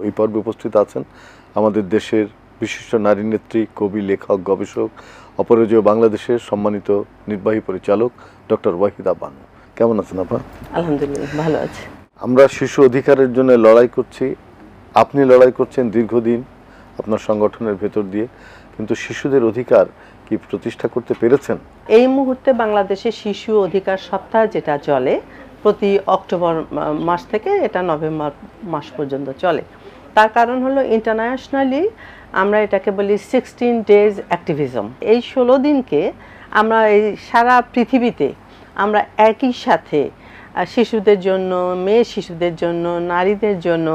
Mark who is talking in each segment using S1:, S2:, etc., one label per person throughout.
S1: এই পর্বে উপস্থিত আছেন আমাদের দেশের বিশিষ্ট নারী নেত্রী, কবি, লেখক, গবেষক, অপরাজেয় বাংলাদেশের সম্মানিত নির্বাহী পরিচালক ডক্টর ওয়াহিদা বানু। কেমন আছেন আপা?
S2: আলহামদুলিল্লাহ, ভালো আছি।
S1: আমরা শিশু অধিকারের জন্য লড়াই করছি, আপনি লড়াই করছেন দীর্ঘদিন আপনার সংগঠনের ভেতর দিয়ে, কিন্তু শিশুদের অধিকার কি প্রতিষ্ঠা করতে পেরেছেন?
S2: এই মুহূর্তে বাংলাদেশে শিশু অধিকার সপ্তাহ যেটা চলে প্রতি অক্টোবর মাস থেকে এটা নভেম্বর মাস পর্যন্ত চলে। তার কারণ হলো ইন্টারন্যাশনালি আমরা এটাকে বলি 16 ডেজ অ্যাক্টিভিজম। এই 16 দিনকে আমরা এই সারা পৃথিবীতে আমরা একই সাথে শিশুদের জন্য, মেয়ে শিশুদের জন্য, নারীদের জন্য,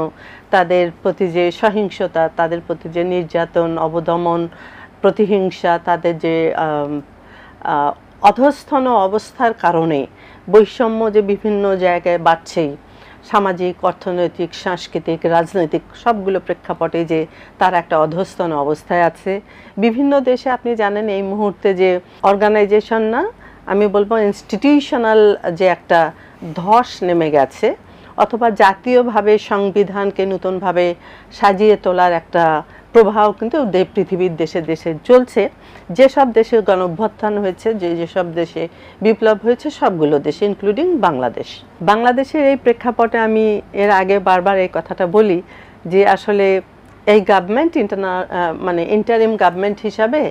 S2: তাদের প্রতি যে সহিংসতা, তাদের প্রতি যে নির্যাতন, অবদমন, প্রতিহিংসা, তাদের যে অধস্থন অবস্থার কারণে বৈষম্য যে বিভিন্ন জায়গায় বাড়ছেই, সামাজিক, অর্থনৈতিক, সাংস্কৃতিক, রাজনৈতিক সবগুলো প্রেক্ষাপটে যে তার একটা অধস্থন অবস্থায় আছে। বিভিন্ন দেশে আপনি জানেন এই মুহূর্তে যে অর্গানাইজেশন না, আমি বলবো ইনস্টিটিউশনাল যে একটা ধস নেমে গেছে, অথবা জাতীয়ভাবে সংবিধানকে নতুনভাবে সাজিয়ে তোলার একটা প্রভাব কিন্তু পৃথিবীর দেশে দেশে চলছে। যেসব দেশে গণঅভ্যুত্থান হয়েছে, যেসব দেশে বিপ্লব হয়েছে, সবগুলো দেশে ইনক্লুডিং বাংলাদেশ। বাংলাদেশের এই প্রেক্ষাপটে আমি এর আগে বারবার এই কথাটা বলি যে আসলে এই গভর্নমেন্ট মানে ইন্টারিম গভর্নমেন্ট হিসাবে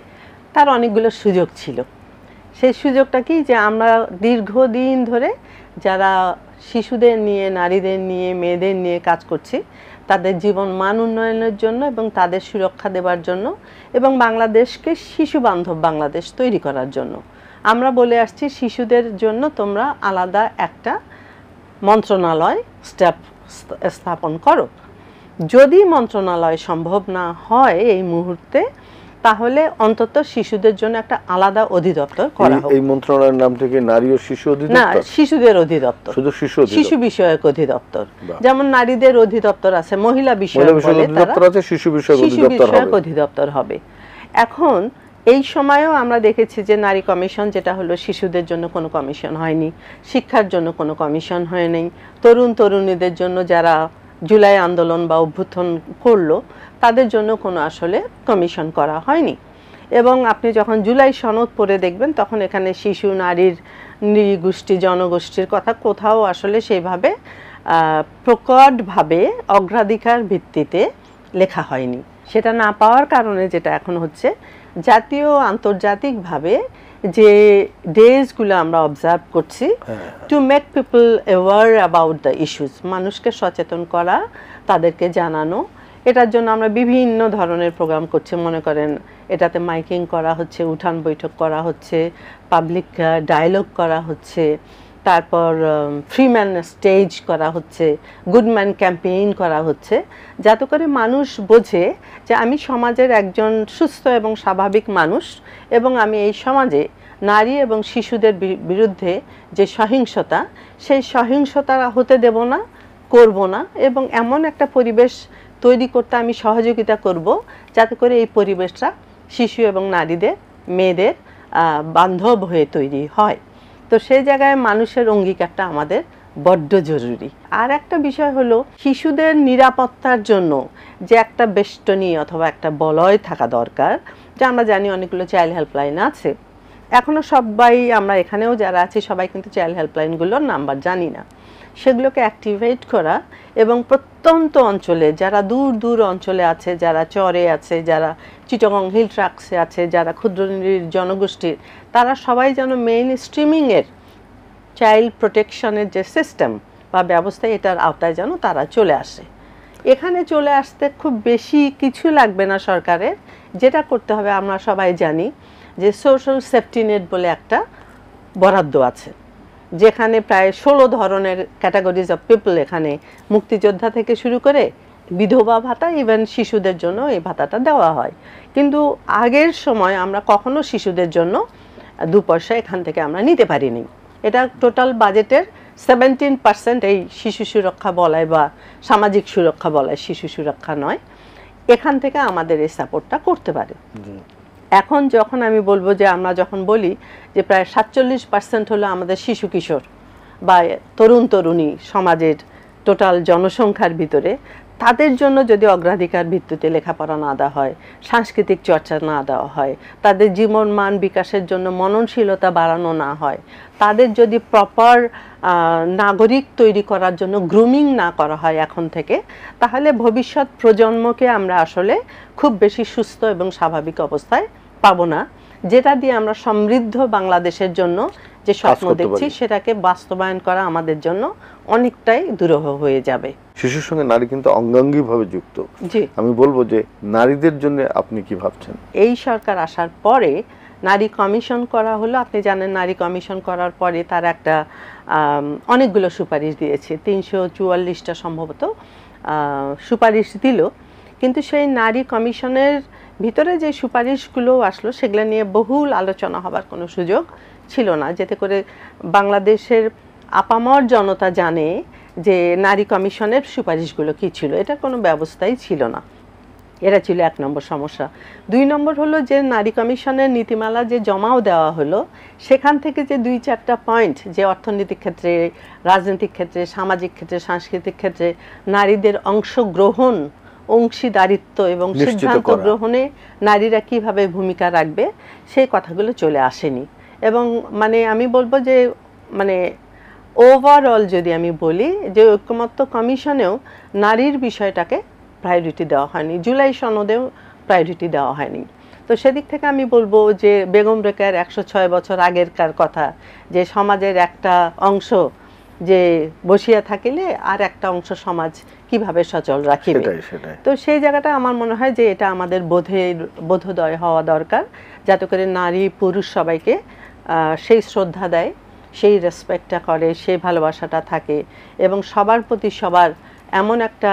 S2: তার অনেকগুলো সুযোগ ছিল। সেই সুযোগটা কি, যে আমরা দীর্ঘদিন ধরে যারা শিশুদের নিয়ে, নারীদের নিয়ে, মেয়েদের নিয়ে কাজ করছি, তাদের জীবন মান উন্নয়নের জন্য এবং তাদের সুরক্ষা দেওয়ার জন্য এবং বাংলাদেশকে শিশু বান্ধব বাংলাদেশ তৈরি করার জন্য আমরা বলে আসছি শিশুদের জন্য তোমরা আলাদা একটা মন্ত্রণালয় স্থাপন করো। যদি মন্ত্রণালয় সম্ভব না হয় এই মুহূর্তে, তাহলে অন্তত শিশুদের জন্য একটা আলাদা অধিদপ্তর করা হোক।
S1: এই মন্ত্রণালয়ের নাম থেকে নারী ও শিশু অধিদপ্তর?
S2: না, শিশুদের অধিদপ্তর,
S1: শুধু
S2: শিশু বিষয়ক অধিদপ্তর। যেমন নারীদের অধিদপ্তর আছে, মহিলা বিষয়ক
S1: অধিদপ্তর আছে, শিশু বিষয়ক
S2: অধিদপ্তর হবে। এখন এই সময়েও আমরা দেখেছি যে নারী কমিশন, যেটা হলো শিশুদের জন্য কোনো কমিশন হয়নি, শিক্ষার জন্য কোনো কমিশন হয়নি, তরুণ তরুণীদের জন্য যারা জুলাই আন্দোলন বা অভ্যুত্থান করলো তাদের জন্য কোনো আসলে কমিশন করা হয়নি। এবং আপনি যখন জুলাই সনদ পড়ে দেখবেন তখন এখানে শিশু, নারীর, নৃগোষ্ঠী, জনগোষ্ঠীর কথা কোথাও আসলে সেইভাবে প্রকটভাবে অগ্রাধিকার ভিত্তিতে লেখা হয়নি। সেটা না পাওয়ার কারণে যেটা এখন হচ্ছে, জাতীয় আন্তর্জাতিকভাবে যে ডেজগুলো আমরা অবজার্ভ করছি to make people aware about the issues, মানুষকে সচেতন করা, তাদেরকে জানানো, এটার জন্য আমরা বিভিন্ন ধরনের প্রোগ্রাম করছি। মনে করেন এটাতে মাইকিং করা হচ্ছে, উঠান বৈঠক করা হচ্ছে, পাবলিক ডায়ালগ করা হচ্ছে, তারপর ফ্রিম্যান স্টেজ করা হচ্ছে, গুডম্যান ক্যাম্পেইন করা হচ্ছে, যাতে করে মানুষ বোঝে যে আমি সমাজের একজন সুস্থ এবং স্বাভাবিক মানুষ এবং আমি এই সমাজে নারী এবং শিশুদের বিরুদ্ধে যে সহিংসতা, সেই সহিংসতা হতে দেব না, করব না, এবং এমন একটা পরিবেশ তৈরি করতে আমি সহযোগিতা করব যাতে করে এই পরিবেশটা শিশু এবং নারীদের, মেয়েদের বান্ধব হয়ে তৈরি হয়। তো সেই জায়গায় মানুষের অঙ্গীকারটা আমাদের বড্ড জরুরি। আর একটা বিষয় হলো শিশুদের নিরাপত্তার জন্য যে একটা বেষ্টনী অথবা একটা বলয় থাকা দরকার, যা আমরা জানি অনেকগুলো চাইল্ড হেল্পলাইন আছে। এখনও সবাই, আমরা এখানেও যারা আছি সবাই কিন্তু চাইল্ড হেল্পলাইনগুলোর নাম্বার জানি না। সেগুলোকে অ্যাক্টিভেট করা এবং প্রত্যন্ত অঞ্চলে যারা দূর দূর অঞ্চলে আছে, যারা চরে আছে, যারা চিটাগং হিল ট্রাক্সে আছে, যারা ক্ষুদ্র জনগোষ্ঠীর, তারা সবাই যেন মেইন স্ট্রিমিংয়ের চাইল্ড প্রোটেকশনের যে সিস্টেম বা ব্যবস্থা, এটার আওতায় যেন তারা চলে আসে। এখানে চলে আসতে খুব বেশি কিছু লাগবে না সরকারের। যেটা করতে হবে আমরা সবাই জানি যে সোশ্যাল সেফটি নেট বলে একটা বরাদ্দ আছে, যেখানে প্রায় 16 ধরনের ক্যাটাগরিজ অফ পিপল, এখানে মুক্তিযোদ্ধা থেকে শুরু করে বিধবা ভাতা, ইভেন শিশুদের জন্য এই ভাতাটা দেওয়া হয়। কিন্তু আগের সময় আমরা কখনো শিশুদের জন্য 2 পয়সা এখান থেকে আমরা নিতে পারিনি। এটা টোটাল বাজেটের 17% এই শিশু সুরক্ষা বলয় বা সামাজিক সুরক্ষা বলয়, শিশু সুরক্ষা নয়, এখান থেকে আমাদের এই সাপোর্টটা করতে পারে। এখন যখন আমি বলবো যে আমরা যখন বলি যে প্রায় 47% হলো আমাদের শিশু কিশোর, বা তরুণ তরুণী সমাজের টোটাল জনসংখ্যার ভিতরে তাদের জন্য যদি অগ্রাধিকার ভিত্তিতে লেখাপড়া না দেওয়া হয়, সাংস্কৃতিক চর্চা না দেওয়া হয়, তাদের জীবন মান বিকাশের জন্য মননশীলতা বাড়ানো না হয়, তাদের যদি প্রপার নাগরিক তৈরি করার জন্য গ্রুমিং না করা হয় এখন থেকে, তাহলে ভবিষ্যৎ প্রজন্মকে আমরা আসলে খুব বেশি সুস্থ এবং স্বাভাবিক অবস্থায় পাবো না, যেটা দিয়ে আমরা সমৃদ্ধ বাংলাদেশের জন্য যে স্বপ্ন দেখছি সেটাকে বাস্তবায়ন করা আমাদের জন্য অনেকটাই দুরূহ হয়ে যাবে।
S1: শিশুর সঙ্গে নারী কিন্তু অঙ্গাঙ্গিভাবে যুক্ত।
S2: জি,
S1: আমি বলবো যে নারীদের জন্য আপনি কি ভাবছেন?
S2: এই সরকার আসার পরে নারী কমিশন করা হলো। আপনি জানেন নারী কমিশন করার পরে তার একটা অনেকগুলো সুপারিশ দিয়েছে, 344টা সম্ভবত সুপারিশ দিল। কিন্তু সেই নারী কমিশনের ভিতরে যে সুপারিশগুলো আসলো সেগুলো নিয়ে বহুল আলোচনা হবার কোনো সুযোগ ছিল না, যাতে করে বাংলাদেশের আপামর জনতা জানে যে নারী কমিশনের সুপারিশগুলো কি ছিল। এটা কোনো ব্যবস্থাই ছিল না। এরা ছিল 1 নম্বর সমস্যা। 2 নম্বর হলো যে নারী কমিশনের নীতিমালা যে জমাও দেওয়া হলো, সেখান থেকে যে 2-4টা পয়েন্ট যে অর্থনৈতিক ক্ষেত্রে, রাজনৈতিক ক্ষেত্রে, সামাজিক ক্ষেত্রে, সাংস্কৃতিক ক্ষেত্রে নারীদের অংশগ্রহণ, অংশীদারিত্ব এবং সিদ্ধান্ত গ্রহণে নারীরা কিভাবে ভূমিকা রাখবে সেই কথাগুলো চলে আসেনি। এবং মানে আমি বলবো যে মানে ওভারঅল যদি আমি বলি যে ঐক্যমত্য কমিশনেও নারীর বিষয়টাকে প্রায়োরিটি দেওয়া হয়নি, জুলাই সনদেও প্রায়োরিটি দেওয়া হয়নি। তো সেদিক থেকে আমি বলবো যে বেগম রোকেয়ার 106 বছর আগেরকার কথা, যে সমাজের একটা অংশ যে বসিয়া থাকিলে আর একটা অংশ সমাজ কিভাবে সচল রাখিবে, তো সেই জায়গাটা আমার মনে হয় যে এটা আমাদের বোধোদয় হওয়া দরকার, যাতে করে নারী পুরুষ সবাইকে সেই শ্রদ্ধা দেয়, সেই রেসপেক্টটা করে, সেই ভালোবাসাটা থাকে এবং সবার প্রতি সবার এমন একটা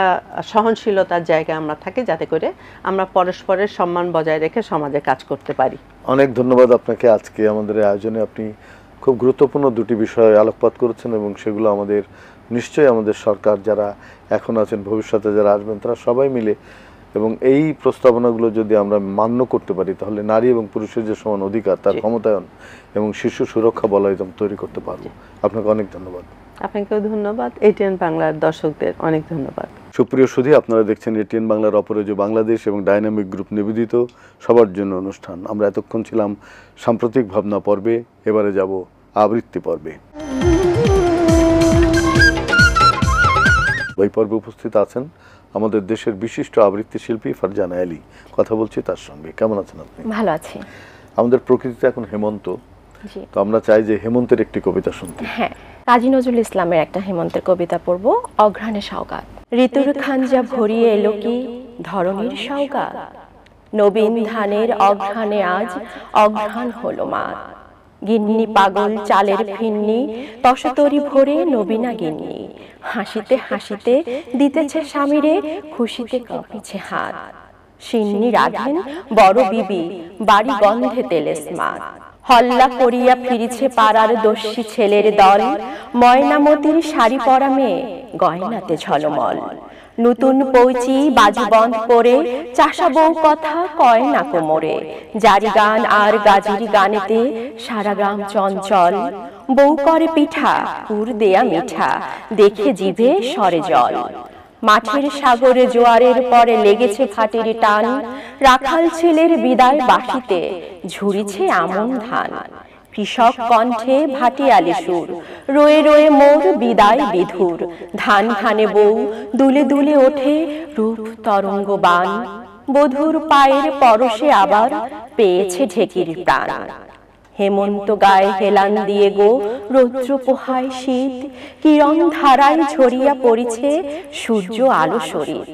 S2: সহনশীলতার জায়গা আমরা থাকি যাতে করে আমরা পরস্পরের সম্মান বজায় রেখে সমাজে কাজ করতে পারি।
S1: অনেক ধন্যবাদ আপনাকে। আজকে আমাদের আয়োজনে আপনি খুব গুরুত্বপূর্ণ দুটি বিষয়ে আলোকপাত করেছেন এবং সেগুলো আমাদের নিশ্চয়ই আমাদের সরকার যারা এখন আছেন, ভবিষ্যতে যারা আসবেন, তারা সবাই মিলে এবং এই প্রস্তাবনাগুলো যদি আমরা মান্য করতে পারি তাহলে নারী এবং পুরুষের যে সমান অধিকার, তার ক্ষমতায়ন এবং শিশু সুরক্ষা বলয় তৈরি করতে পারবো। আপনাকে অনেক ধন্যবাদ।
S2: আপনাকেও ধন্যবাদ। এটিএন বাংলার দর্শকদের অনেক ধন্যবাদ।
S1: সুপ্রিয় সুধী, আপনারা দেখছেন এটিএন বাংলার অপরাজেয় বাংলাদেশ এবং ডাইনামিক গ্রুপ নিবেদিত সবার জন্য অনুষ্ঠান। আমরা এতক্ষণ ছিলাম সাম্প্রতিক ভাবনা পর্বে, এবারে যাব আবৃত্তি পর্বে। এই পর্বে উপস্থিত আছেন আমাদের দেশের বিশিষ্ট আবৃত্তি শিল্পী ফারজানা আলী। কথা বলছি তার সঙ্গে। কেমন আছেন আপনি?
S3: ভালো আছি।
S1: আমাদের প্রকৃতিতে এখন হেমন্ত, তো আমরা চাই যে হেমন্তের একটি কবিতা শুনতে।
S3: হ্যাঁ, কাজী নজরুল ইসলামের একটা হেমন্তের কবিতা পড়ব, অঘ্রাণে সওগাত। ঋতুর খাঞ্জা ভরিয়ে এলো কি ধরণীর সওগাত, নবীন ধানের অঘ্রাণে আজ অঘ্রাণ হলো মাত। গিন্নি পাগল চালের ফিন্নি, তসতরি ভরে নবীনা গিন্নি, হাসিতে হাসিতে দিতেছে স্বামীরে, খুশিতে কাঁপিছে হাত। সিন্নি রাধেন বড় বিবি, বাড়ি গন্ধে তেলেসমাত। হল্লা করিয়া ফিরিছে পাড়ার দস্যি ছেলের দল, ময়নামতির শাড়ি পরা মেয়ে গয়নাতে ঝলমল। নতুন পৌঁছি বাজু বন্ধ করে, চাষা বউ কথা কয় না কোমরে। জারি গান আর গাজির গানেতে সারা গ্রাম চঞ্চল। বউ করে পিঠা, পুর দেয়া মিঠা, দেখে জিভে সরে জল। মাঠের সাগরে জোয়ারের পরে লেগেছে ভাটির টান, রাখাল ছেলের বিদায় বাসিতে ঝুরিছে আমন ধান। কৃষক কণ্ঠে ভাটিয়ালি সুর, রয়ে রয়ে মোর বিদায় বিধুর। ধান ঘানে বউ দুলে দুলে ওঠে রূপ তরঙ্গবান, বধূর পায়ের পরশে আবার পেয়েছে ঢেকির প্রাণ। হেমন্ত গায়ে হেলান দিয়ে গো রৌদ্র পোহায় শীত, কিরণ ধারায় ঝরিয়া পড়িছে সূর্য আলো শরীর।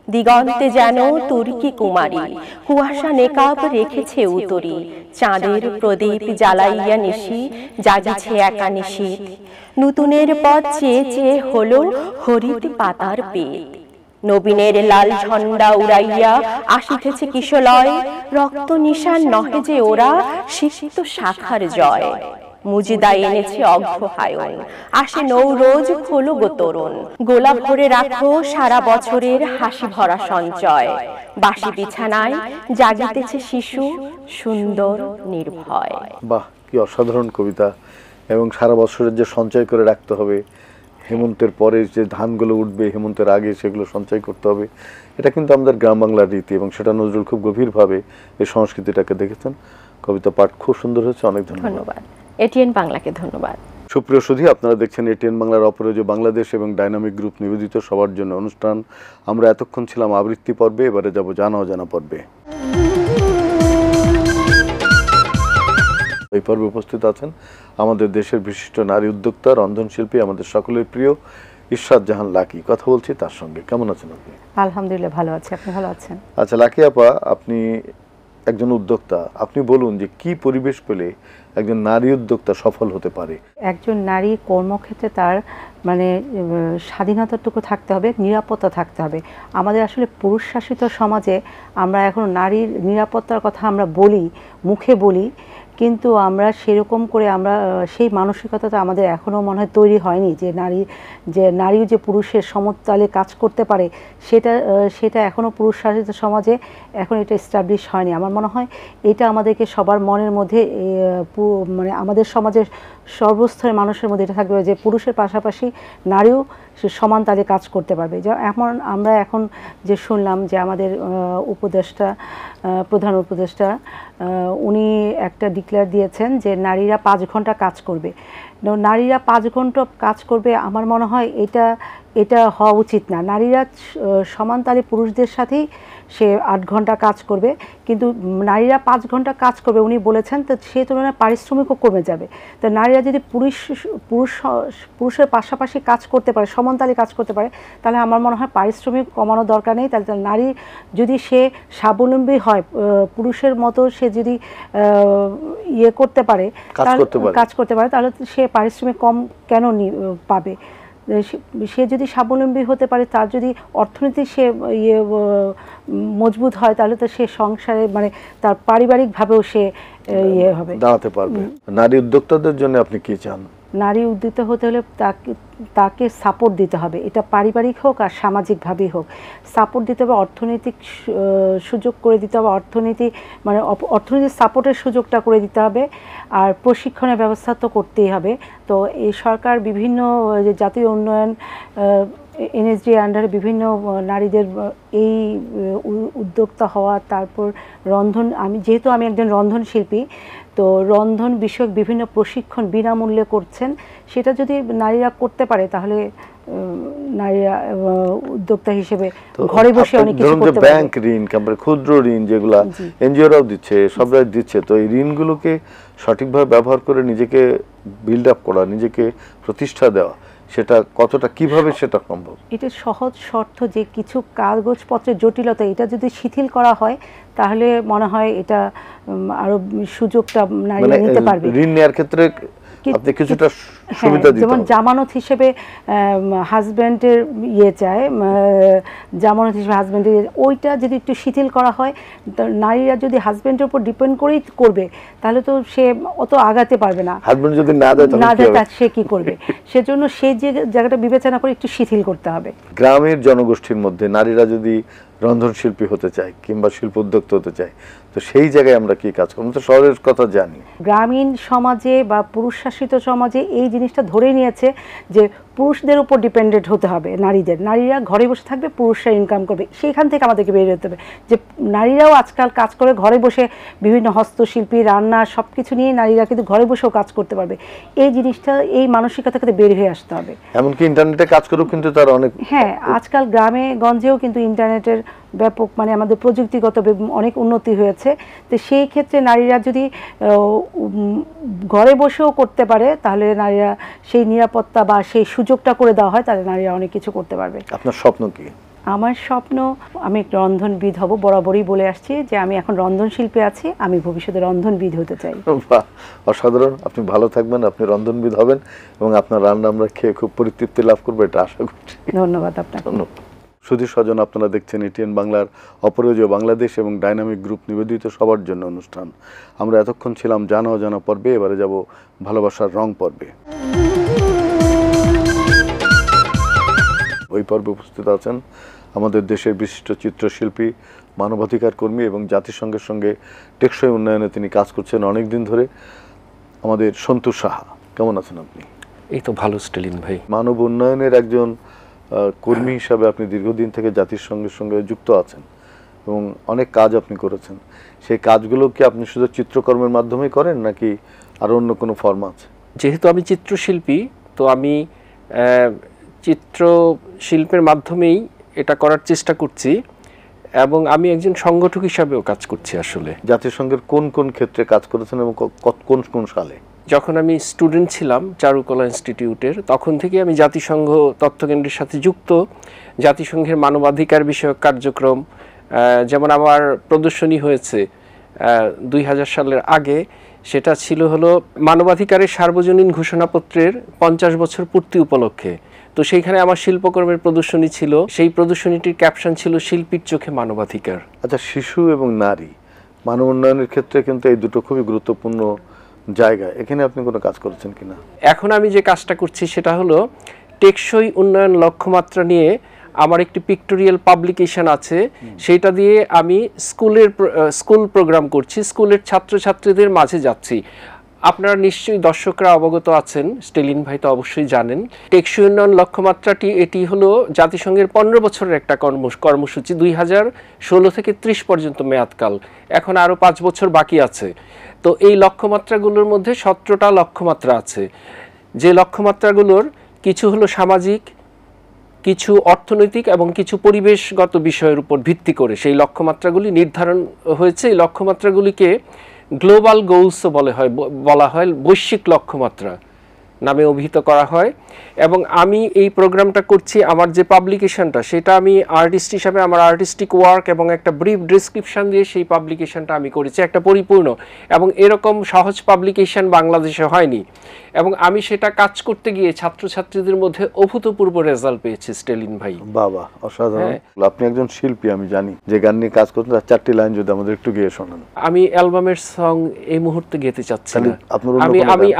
S3: দিগন্তে যেন তুর্কি কুমারী, কুয়াশা নেকাব রেখেছে উতরি। চাঁদের প্রদীপ জ্বালাইয়া নিশি, জাগিছে একা নিশীথ। নতুনের পথ চেয়ে চেয়ে হলো হরিত পাতার পেট। নবীনের লাল ঝন্ডা উড়াইয়া আসিতেছে কিশলয়, রক্ত নিশান নহে যে ওরা শিক্ষিত শাখার জয়। মুজিদা এনেছে অগ্রহায়ণ, আসে নৌরোজ খোলো গো তরুণ। গোলা ভরে রাখো সারা বছরের হাসি ভরা সঞ্চয়। বাসি বিছানায় জাগিতেছে শিশু সুন্দর নির্ভয়।
S1: বাহ, কি অসাধারণ কবিতা! এবং সারা বছরের যে সঞ্চয় করে রাখতে হবে, হেমন্তের পরে যে ধানগুলো উঠবে হেমন্তের আগে সেগুলো সঞ্চয় করতে হবে, এটা কিন্তু আমাদের গ্রাম বাংলার রীতি এবং সেটা নজরুল খুব গভীরভাবে এই সংস্কৃতিটাকে দেখেছেন। কবিতা পাঠ খুব সুন্দর হয়েছে, অনেক ধন্যবাদ।
S3: এটিএন বাংলাকে ধন্যবাদ।
S1: সুপ্রিয় সুধী, আপনারা দেখছেন এটিএন বাংলার অপরাজেয় বাংলাদেশ এবং ডাইনামিক গ্রুপ নিবেদিত সবার জন্য অনুষ্ঠান। আমরা এতক্ষণ ছিলাম আবৃত্তি পর্বে, এবারে যাব জানা অজানা পর্বে। এই পর্বে উপস্থিত আছেন আমাদের দেশের বিশিষ্ট নারী উদ্যোক্তা, রন্ধনশিল্পী, আমাদের সকলের প্রিয় ইশরাত জাহান লাকি। কথা বলছি তার সঙ্গে। কেমন আছেন আপনি?
S4: আলহামদুলিল্লাহ ভালো আছি, আপনি ভালো আছেন?
S1: আচ্ছা লাকি আপা, আপনি একজন উদ্যোক্তা, আপনি বলুন যে কি পরিবেশ পেলে একজন নারী উদ্যোক্তা সফল হতে পারে?
S4: একজন নারী কর্মক্ষেত্রে তার মানে স্বাধীনতাটুকু থাকতে হবে, নিরাপত্তা থাকতে হবে। আমাদের আসলে পুরুষ শাসিত সমাজে আমরা এখন নারীর নিরাপত্তার কথা আমরা বলি, মুখে বলি, কিন্তু আমরা সেরকম করে আমরা সেই মানসিকতাটা আমাদের এখনও মনে হয় তৈরি হয়নি যে নারীও যে পুরুষের সমতালে কাজ করতে পারে, সেটা এখনও পুরুষ শাসিত সমাজে এখন এটা এস্টাবলিশ হয়নি। আমার মনে হয় এটা আমাদেরকে সবার মনের মধ্যে মানে আমাদের সমাজের সর্বস্তরের মানুষের মধ্যে এটা থাকবে যে পুরুষের পাশাপাশি নারীও সে সমান তালে কাজ করতে পারবে। এমন আমরা এখন যে শুনলাম যে আমাদের উপদেষ্টা, প্রধান উপদেষ্টা, উনি একটা ডিক্লেয়ার দিয়েছেন যে নারীরা 5 ঘন্টা কাজ করবে। নারীরা 5 ঘন্টা কাজ করবে, আমার মনে হয় এটা হওয়া উচিত না। নারীরা সমান তালে পুরুষদের সাথেই সে 8 ঘন্টা কাজ করবে, কিন্তু নারীরা 5 ঘন্টা কাজ করবে উনি বলেছেন, তো সেই তুলনায় পারিশ্রমিকও কমে যাবে। তো নারীরা যদি পুরুষের পাশাপাশি কাজ করতে পারে, সমান তালে কাজ করতে পারে, তাহলে আমার মনে হয় পারিশ্রমিক কমানোর দরকার নেই। তাহলে নারী যদি সে স্বাবলম্বী হয়, পুরুষের মতো সে যদি করতে পারে, কাজ করতে পারে, তাহলে সে পারিশ্রমিক কম কেন পাবে? সে যদি স্বাবলম্বী হতে পারে, তার যদি অর্থনীতি সে মজবুত হয়, তাহলে তো সে সংসারে মানে তার পারিবারিকভাবেও সে হবে,
S1: দাঁড়াতে পারবে। নারী উদ্যোক্তাদের জন্য আপনি কি চান?
S4: নারী উদ্যোক্তা হতে হলে তাকে সাপোর্ট দিতে হবে, এটা পারিবারিক হোক আর সামাজিকভাবেই হোক। সাপোর্ট দিতে হবে, অর্থনৈতিক সুযোগ করে দিতে হবে, অর্থনৈতিক সাপোর্টের সুযোগটা করে দিতে হবে, আর প্রশিক্ষণের ব্যবস্থা তো করতেই হবে। তো এই সরকার বিভিন্ন জাতীয় উন্নয়ন এনএসডি আন্ডারে বিভিন্ন নারীদের এই উদ্যোক্তা হওয়া, তারপর যেহেতু আমি একজন রন্ধন শিল্পী, তো রন্ধন বিষয়ক বিভিন্ন প্রশিক্ষণ বিনামূল্যে করছেন। সেটা যদি নারীরা করতে পারে তাহলে নারীরা উদ্যোক্তা হিসেবে ঘরে বসে অনেক কিছু করতে পারবে।
S1: ব্যাংক ঋণ, ক্ষুদ্র ঋণ যেগুলা এনজিওরাও দিচ্ছে, সবরাই দিচ্ছে, তো এই ঋণগুলোকে সঠিকভাবে ব্যবহার করে নিজেকে বিল্ড আপ করা, নিজেকে প্রতিষ্ঠা দেওয়া, সেটা কতটা কিভাবে সেটা সম্ভব?
S4: এটা সহজ শর্ত যে কিছু কাগজপত্রের জটিলতা এটা যদি শিথিল করা হয়, তাহলে মনে হয় এটা আরো সুযোগটা নারীরা নিতে পারবে।
S1: ঋণ নেওয়ার ক্ষেত্রে আপনি কিছুটা সুবিধা দিতে হবে।
S4: যেমন জামানত হিসেবে হাজব্যান্ডের চায়, জামানত হিসেবে হাজব্যান্ডের ওইটা যদি একটু শিথিল করা হয়, নারীরা যদি হাজব্যান্ডের উপর ডিপেন্ড করেই করবে, তাহলে তো সে অত আগাতে পারবে না।
S1: হাজব্যান্ড যদি না দেয়
S4: সে কি করবে? সেজন্য সেই জায়গাটা বিবেচনা করে একটু শিথিল করতে হবে।
S1: গ্রামের জনগোষ্ঠীর মধ্যে নারীরা যদি রন্ধনশিল্পী হতে চায় কিংবা শিল্প উদ্যোক্তা হতে চায়, তো সেই জায়গায় আমরা কি কাজ করব? তো শহরের কথা জানি,
S4: গ্রামীণ সমাজে বা পুরুষ শাসিত সমাজে এই জিনিসটা ধরে নিয়েছে যে পুরুষদের উপর ডিপেন্ডেন্ট হতে হবে নারীরা ঘরে বসে থাকবে, পুরুষরা ইনকাম করবে। সেইখান থেকে আমাদেরকে বেরিয়ে যেতে হবে যে নারীরাও আজকাল কাজ করে ঘরে বসে, বিভিন্ন হস্তশিল্পী, রান্না সব কিছু নিয়ে নারীরা কিন্তু ঘরে বসেও কাজ করতে পারবে। এই জিনিসটা, এই মানসিকতা থেকে বের হয়ে আসতে হবে।
S1: এমনকি ইন্টারনেটে কাজ করেও কিন্তু তার অনেক,
S4: হ্যাঁ, আজকাল গ্রামে গঞ্জেও কিন্তু ইন্টারনেটের ব্যাপক মানে আমাদের প্রযুক্তিগত অনেক উন্নতি হয়েছে। তো সেই ক্ষেত্রে নারীরা যদি ঘরে বসেও করতে পারে, তাহলে নারীরা সেই নিরাপত্তা বা সেই সুযোগটা করে দেওয়া হয়, তাহলে নারীরা অনেক কিছু করতে পারবে।
S1: আপনার স্বপ্ন কি?
S4: আমার স্বপ্ন, আমি রন্ধনবিদ হব। বরাবরই বলে আসছি যে আমি এখন রন্ধন শিল্পে আছি, আমি ভবিষ্যতে রন্ধনবিদ হতে চাই।
S1: অসাধারণ, আপনি ভালো থাকবেন, আপনি রন্ধনবিদ হবেন এবং আপনার রান্না আমরা খেয়ে খুব পরিতৃপ্তি লাভ করবো, এটা আশা করছি।
S4: ধন্যবাদ আপনাকে।
S1: সুধী স্বজন, আপনারা দেখছেন এটিএন বাংলার অপরাজেয় বাংলাদেশ এবং ডাইনামিক গ্রুপ নিবেদিত সবার জন্য অনুষ্ঠান। আমরা এতক্ষণ ছিলাম জানা অজানা পর্বে, এবারে যাব ভালোবাসার রং পর্বে। ওই পর্বে উপস্থিত আছেন আমাদের দেশের বিশিষ্ট চিত্রশিল্পী, মানবাধিকার কর্মী এবং জাতিসংঘের সঙ্গে টেকসই উন্নয়নে তিনি কাজ করছেন অনেক দিন ধরে, আমাদের সন্তু সাহা। কেমন আছেন আপনি?
S5: এই তো ভালো স্টেলিন ভাই।
S1: মানব উন্নয়নের একজন কর্মী হিসাবে আপনি দীর্ঘদিন থেকে জাতিসংঘের সঙ্গে যুক্ত আছেন এবং অনেক কাজ আপনি করেছেন। সেই কাজগুলো কি আপনি শুধু চিত্রকর্মের মাধ্যমেই করেন নাকি আরো অন্য কোনো ফর্ম আছে?
S5: যেহেতু আমি চিত্রশিল্পী, তো আমি চিত্রশিল্পের মাধ্যমেই এটা করার চেষ্টা করছি এবং আমি একজন সংগঠক হিসাবেও কাজ করছি। আসলে
S1: জাতিসংঘের কোন কোন ক্ষেত্রে কাজ করেছেন এবং কোন কোন সালে?
S5: যখন আমি স্টুডেন্ট ছিলাম চারুকলা ইনস্টিটিউটের, তখন থেকে আমি জাতিসংঘ তথ্যকেন্দ্রের সাথে যুক্ত। জাতিসংঘের মানবাধিকার বিষয়ক কার্যক্রম, যেমন আমার প্রদর্শনী হয়েছে 2000 সালের আগে, সেটা ছিল হলো মানবাধিকারের সার্বজনীন ঘোষণাপত্রের 50 বছর পূর্তি উপলক্ষে। তো সেইখানে আমার শিল্পকর্মের প্রদর্শনী ছিল। সেই প্রদর্শনীটির ক্যাপশন ছিল শিল্পীর চোখে মানবাধিকার।
S1: আচ্ছা, শিশু এবং নারী মানব উন্নয়নের ক্ষেত্রে কিন্তু এই দুটো খুবই গুরুত্বপূর্ণ জায়গা। এখানে আপনি কোনো কাজ করেছেন কিনা?
S5: এখন আমি যে কাজটা করছি সেটা হলো টেকসই উন্নয়ন লক্ষ্যমাত্রা নিয়ে আমার একটি পিক্টোরিয়াল পাবলিকেশন আছে। সেটা দিয়ে আমি স্কুল প্রোগ্রাম করছি, স্কুলের ছাত্রছাত্রীদের মাঝে যাচ্ছি। আপনারা নিশ্চয়ই দর্শকরা অবগত আছেন, স্টেলিন ভাই তো অবশ্যই জানেন, টেকসই উন্নয়ন লক্ষ্যমাত্রাটি এটি হলো জাতিসংঘের 15 বছরের একটা কর্মসূচি। 2016 থেকে 30 পর্যন্ত মেয়াদকাল, এখন আরও 5 বছর বাকি আছে। তো এই লক্ষ্যমাত্রাগুলোর মধ্যে 17টা লক্ষ্যমাত্রা আছে। যে লক্ষ্যমাত্রাগুলোর কিছু হলো সামাজিক, কিছু অর্থনৈতিক এবং কিছু পরিবেশগত বিষয়ের উপর ভিত্তি করে সেই লক্ষ্যমাত্রাগুলি নির্ধারণ হয়েছে। এই লক্ষ্যমাত্রাগুলিকে গ্লোবাল গোলসও বলা হয়, বৈশ্বিক লক্ষ্যমাত্রা নামে অভিহিত করা হয়। এবং আমি এই প্রোগ্রামটা করছি, আমার যে পাবলিকেশনটা সেটা আমি আর্টিস্ট হিসাবে আমার আর্টিস্টিক ওয়ার্ক এবং একটা ব্রিফ ডেসক্রিপশন দিয়ে সেই পাবলিকেশনটা আমি করেছি, একটা পরিপূর্ণ। এবং এরকম সহজ পাবলিকেশন বাংলাদেশে হয়নি। এবং আমি সেটা কাজ করতে গিয়ে ছাত্রছাত্রীদের মধ্যে অভূতপূর্ব রেজাল্ট পেয়েছি স্টেলিন ভাই।
S1: বাবা, অসাধারণ। আপনি একজন শিল্পী, আমি জানি। যে গান নিয়ে কাজ করছেন তার 4টি লাইন যদি আমাদের একটু গেয়ে শোনান।
S5: আমি অ্যালবামের সং এই মুহূর্তে গেতে চাচ্ছি না।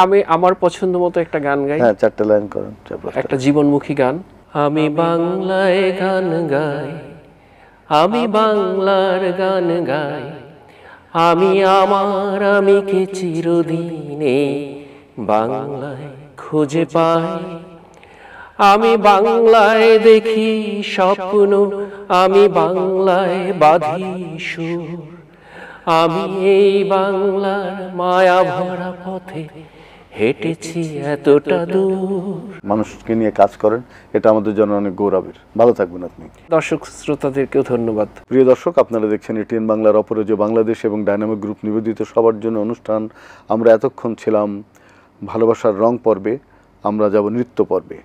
S5: আমি আমার পছন্দ মতো একটা গান গাই।
S1: হ্যাঁ, 4টা লাইন করেন।
S5: একটা জীবনমুখী গান। আমি বাংলায় গান গাই, আমি বাংলার গান গাই, আমি কে চিরদিনে বাংলায় খুঁজে পাই। আমি বাংলায় দেখি স্বপ্ন, আমি বাংলায় বাঁধি সুর, আমি এই বাংলার মায়া ভরা পথে হেঁটেছি এতটা দূর।
S1: মানুষকে নিয়ে কাজ করেন, এটা আমাদের জন্য অনেক গৌরবের। ভালো থাকবেন আপনি।
S5: দর্শক শ্রোতাদেরকেও ধন্যবাদ।
S1: প্রিয় দর্শক, আপনারা দেখছেন এটিএন বাংলার অপরাজেয় বাংলাদেশ এবং ডায়নামিক গ্রুপ নিবেদিত সবার জন্য অনুষ্ঠান। আমরা এতক্ষণ ছিলাম ভালোবাসার রং পর্বে, আমরা যাব নৃত্য পর্বে।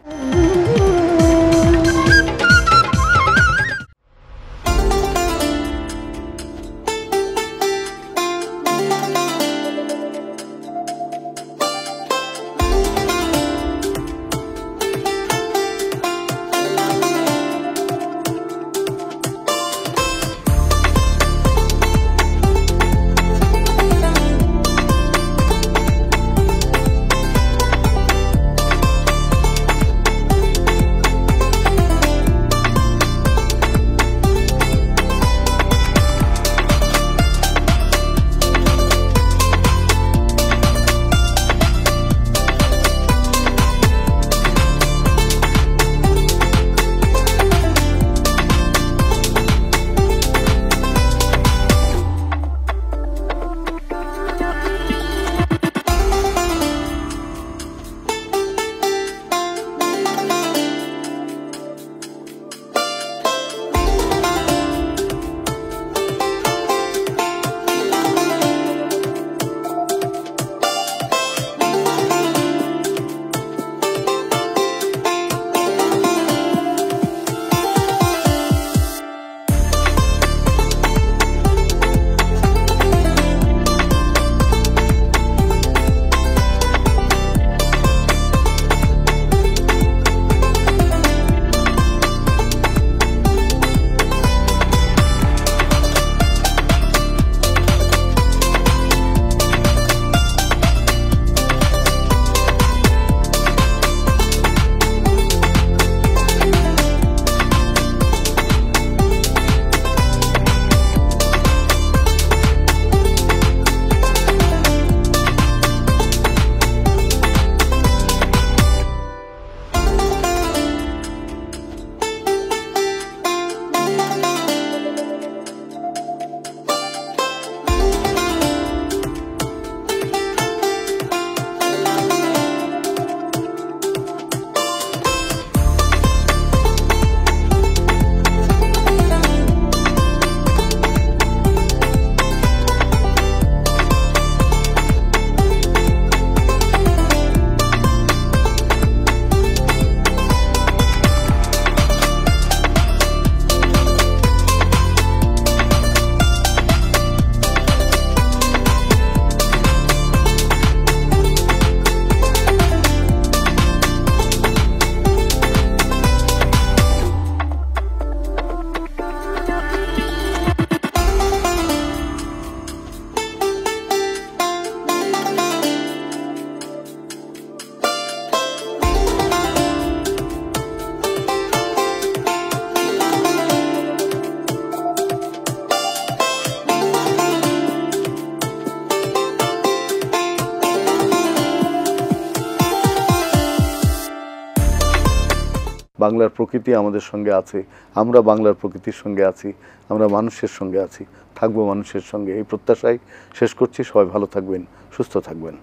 S1: বাংলার প্রকৃতি আমাদের সঙ্গে আছে, আমরা বাংলার প্রকৃতির সঙ্গে আছি, আমরা মানুষের সঙ্গে আছি, থাকবো মানুষের সঙ্গে। এই প্রত্যাশায় শেষ করছি। সবাই ভালো থাকবেন, সুস্থ থাকবেন।